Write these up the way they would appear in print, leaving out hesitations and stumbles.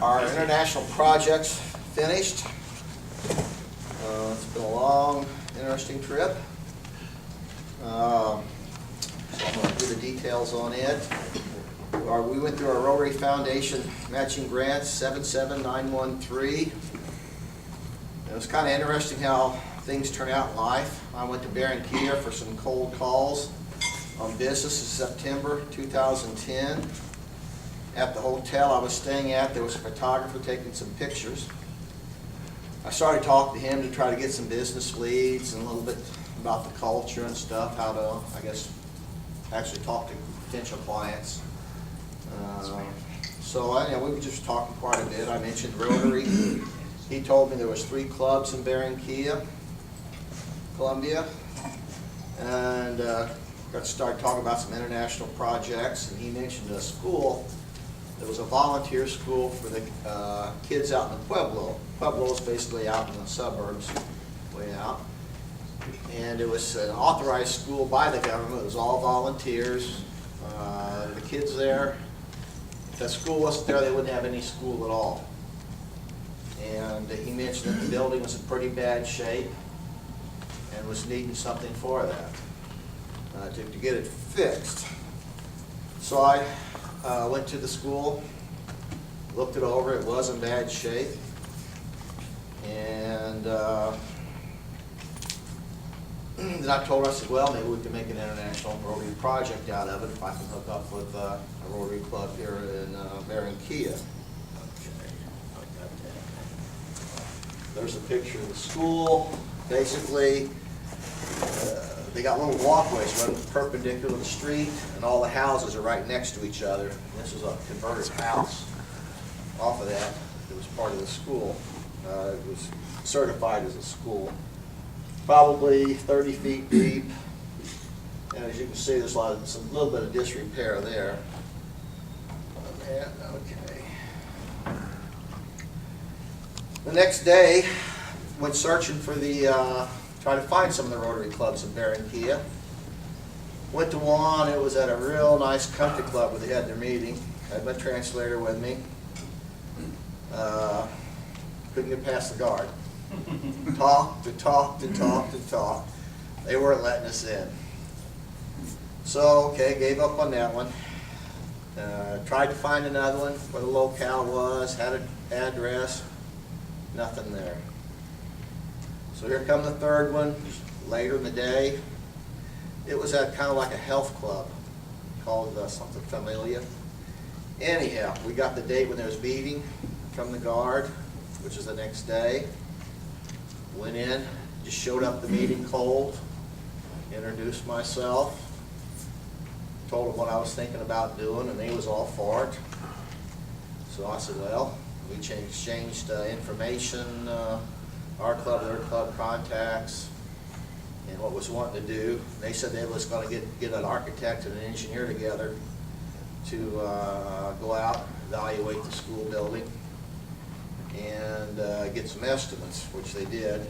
Our international project's finished. It's been a long, interesting trip. So I'm going to do the details on it. We went through our Rotary Foundation matching grants, 77913. It was kind of interesting how things turn out in life. I went to Barranquilla for some cold calls on business in September 2010. At the hotel I was staying at, there was a photographer taking some pictures. I started talking to him to try to get some business leads and a little bit about the culture and stuff, how to, I guess, actually talk to potential clients. So we were just talking quite a bit. I mentioned Rotary. He told me there was 3 clubs in Barranquilla, Colombia, and got to start talking about some international projects. And he mentioned a school. There was a volunteer school for the kids out in the Pueblo. Pueblo is basically out in the suburbs, way out. And it was an authorized school by the government. It was all volunteers. The kids there, if that school wasn't there, they wouldn't have any school at all. And he mentioned that the building was in pretty bad shape and was needing something for that, to get it fixed. So I went to the school, looked it over. It was in bad shape. And then I told her, I said, well, maybe we can make an international Rotary project out of it if I can hook up with a Rotary club here in Barranquilla. There's a picture of the school. Basically, they got little walkways running perpendicular to the street, and all the houses are right next to each other. And this is a converted house off of that. It was part of the school. It was certified as a school. Probably 30 feet deep. And as you can see, there's a little bit of disrepair there. Okay. The next day, went searching for try to find some of the Rotary clubs in Barranquilla. Went to one. It was at a real nice country club where they had their meeting. I had my translator with me. Couldn't get past the guard. Talk. They weren't letting us in. So, okay, gave up on that one. Tried to find another one where the locale was, had an address, nothing there. So here come the third one, later in the day. It was at kind of like a health club called something familiar. Anyhow, we got the date when there was meeting from the guard, which is the next day. Went in, just showed up the meeting cold, introduced myself, told them what I was thinking about doing, and they was all for it. So I said, well, we exchanged information, our club, their club contacts, and what was wanting to do. They said they was going to get an architect and an engineer together to go out, evaluate the school building, and get some estimates, which they did.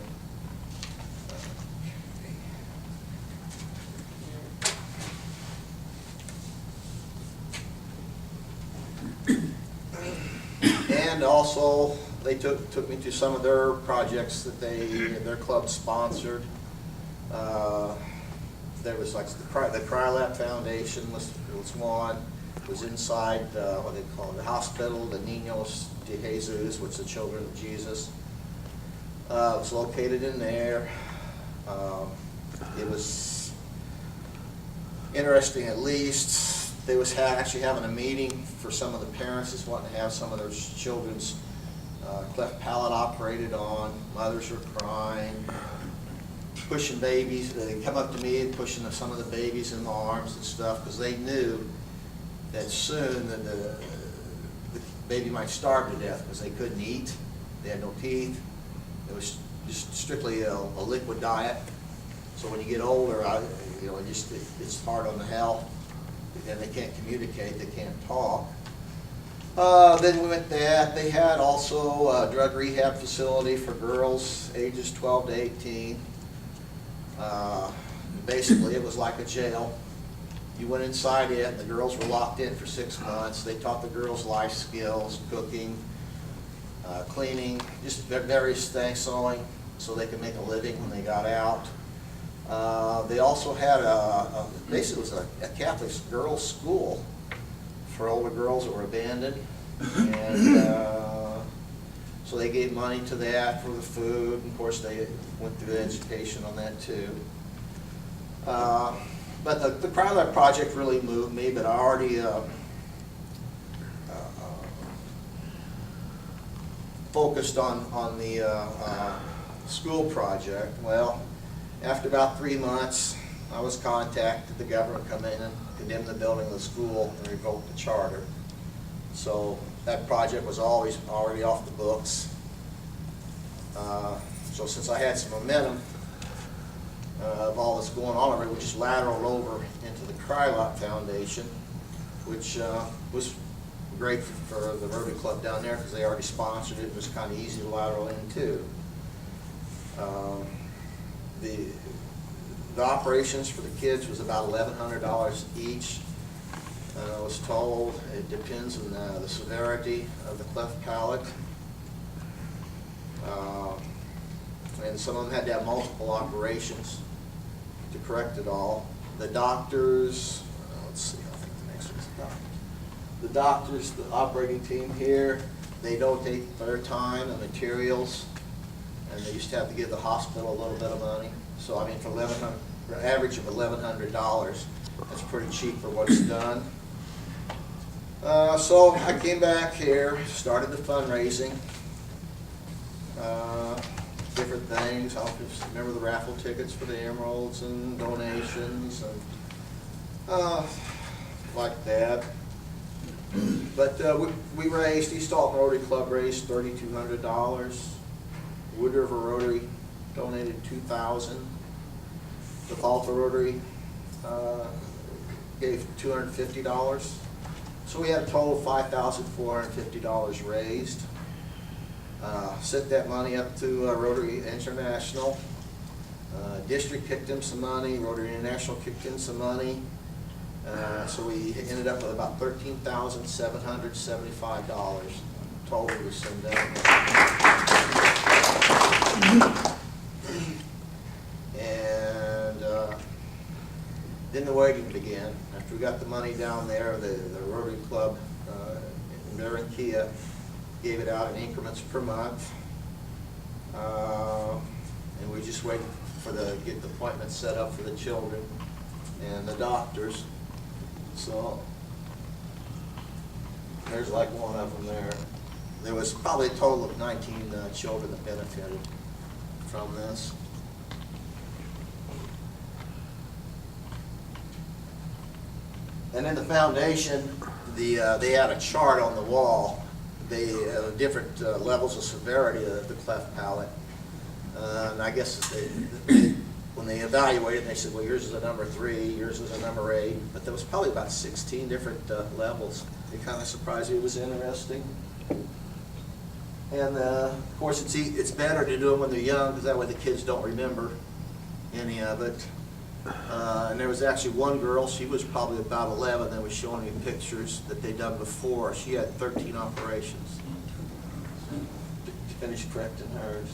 And also, they took me to some of their projects that their club sponsored. There was like the Cryolab Foundation was one. It was inside what they call it, the hospital, the Niños de Jesus, which is the Children of Jesus. It was located in there. It was interesting. At least they was actually having a meeting for some of the parents just wanting to have some of their children's cleft palate operated on. Mothers are crying, pushing babies. They come up to me and pushing some of the babies in the arms and stuff because they knew that soon the baby might starve to death because they couldn't eat. They had no teeth. It was just strictly a liquid diet. So when you get older, it's hard on the health, and they can't communicate. They can't talk. Then we went there. They had also a drug rehab facility for girls ages 12 to 18. Basically, it was like a jail. You went inside it, and the girls were locked in for 6 months. They taught the girls life skills, cooking, cleaning, just various things, sewing, so they could make a living when they got out. They also had basically it was a Catholic girls' school for older girls that were abandoned, and so they gave money to that for the food. And of course, they went through education on that too. But the Cry-Lab project really moved me, but I already focused on the school project. Well, after about 3 months, I was contacted. The government come in and condemned the building of the school and revoked the charter. So that project was always already off the books. So since I had some momentum of all this going on, we just lateraled over into the Cry-Lab Foundation, which was great for the Rotary Club down there because they already sponsored it. It was kind of easy to lateral into. The operations for the kids was about $1,100 each. I was told it depends on the severity of the cleft palate. And some of them had to have multiple operations to correct it all. The doctors, let's see, I think the next one's the doctors. The doctors, the operating team here, they donate their time and materials, and they used to have to give the hospital a little bit of money. So I mean, for an average of $1,100, that's pretty cheap for what's done. So I came back here, started the fundraising, different things. I'll just remember the raffle tickets for the emeralds and donations and like that. But we raised, East Alton Rotary Club raised $3,200. Wood River Rotary donated $2,000. Bethalto Rotary gave $250. So we had a total of $5,450 raised. Sent that money up to Rotary International. District kicked in some money. Rotary International kicked in some money. So we ended up with about $13,775 total to send out. And then the waiting began. After we got the money down there, the Rotary Club in Kia gave it out in increments per month. And we just waited for get the appointments set up for the children and the doctors. So there's like one of them there. There was probably a total of 19 children that benefited from this. And in the foundation, they had a chart on the wall. They different levels of severity of the cleft palate. And I guess when they evaluated, they said, well, yours is a number 3, yours is a number 8. But there was probably about 16 different levels. It kind of surprised me. It was interesting. And of course, it's better to do them when they're young because that way the kids don't remember any of it. And there was actually one girl, she was probably about 11, that was showing me pictures that they'd done before. She had 13 operations to finish correcting hers.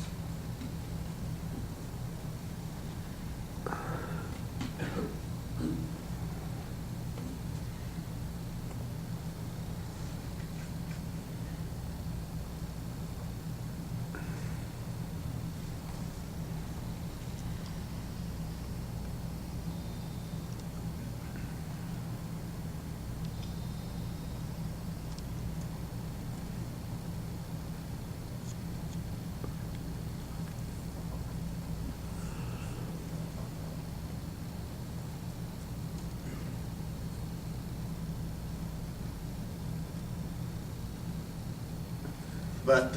But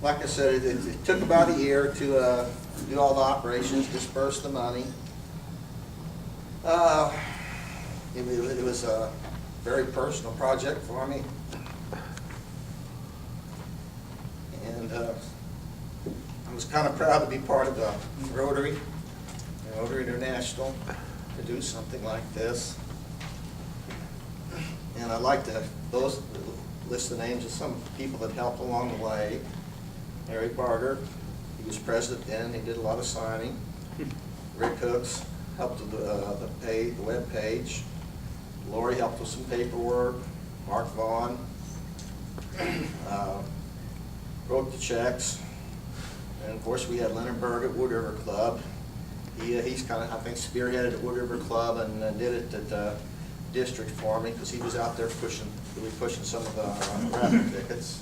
like I said, it took about a year to do all the operations, disperse the money. It was a very personal project for me. And I was kind of proud to be part of the Rotary International, to do something like this. And I'd like to, list the names of some people that helped along the way. Harry Barger, he was president then, he did a lot of signing. Rick Hooks helped with the web page. Lori helped with some paperwork. Mark Vaughn wrote the checks. And of course, we had Leonard Berg at Wood River Club. He's kind of, I think, spearheaded at Wood River Club and did it at the district for me because he was out there pushing some of the raffle tickets.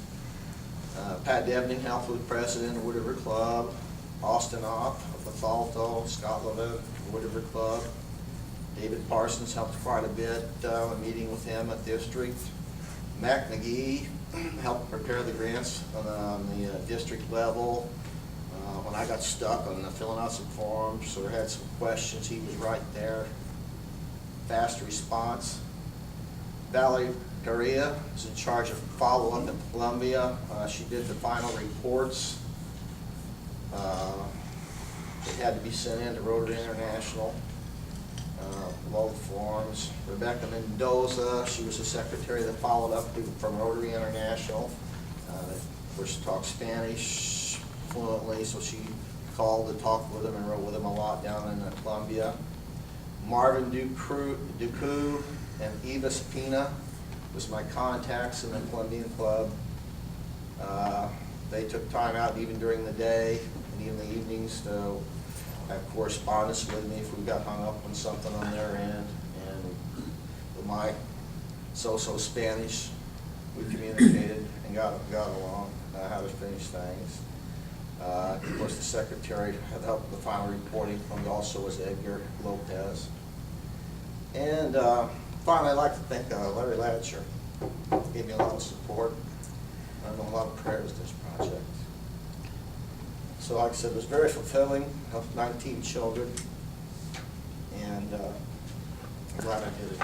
Pat Devning helped with president of Wood River Club. Austin Opp of Bethalto, Scott Levin of Wood River Club. David Parsons helped quite a bit, a meeting with him at district. Mac McGee helped prepare the grants on the district level. When I got stuck on filling out some forms or had some questions, he was right there. Fast response. Valerie Correa was in charge of follow-up in Columbia. She did the final reports. They had to be sent in to Rotary International. All the forms. Rebecca Mendoza, she was the secretary that followed up from Rotary International. Of course, she talked Spanish fluently, so she called and talked with him and wrote with him a lot down in Columbia. Marvin Ducu and Eva Spina was my contacts in the Columbian Club. They took time out even during the day and even the evenings to have correspondence with me if we got hung up on something on their end. And with my so-so Spanish, we communicated and got along how to finish things. Of course, the secretary had helped with the final reporting from also was Edgar Lopez. And finally, I'd like to thank Larry Latcher. Gave me a lot of support and a lot of prayers to this project. So like I said, it was very fulfilling, helped 19 children, and I'm glad I did it.